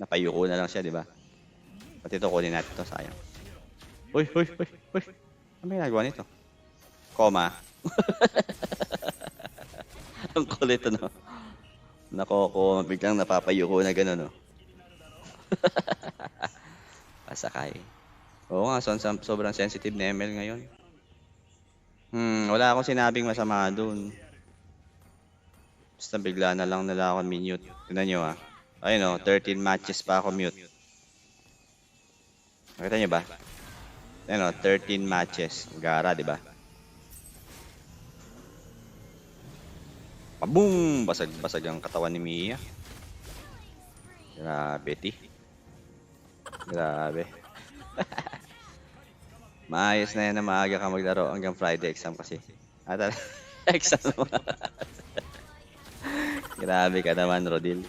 Napayuko na lang siya, di ba? Pati ito, kunin natin ito, sayang. Uy! Ano may ginagawa nito? Koma. Ang kulit, ano? Nakoko, biglang napapayuko na gano'n, no? Pasakay. Oo nga, sobrang sensitive na ML ngayon. Wala akong sinabing masama dun. Basta bigla na lang nila ako minute. Tignan nyo ah. Ayun o, 13 matches pa ako mute. Nakita nyo ba? Ayun o, 13 matches. Gara, di ba? Paboom! Basag ang katawan ni Mia. Grabe, ti. Grabe. Maayos na yan na maaga ka maglaro hanggang Friday exam kasi. Exam mo. Grabe ka naman, Rodil.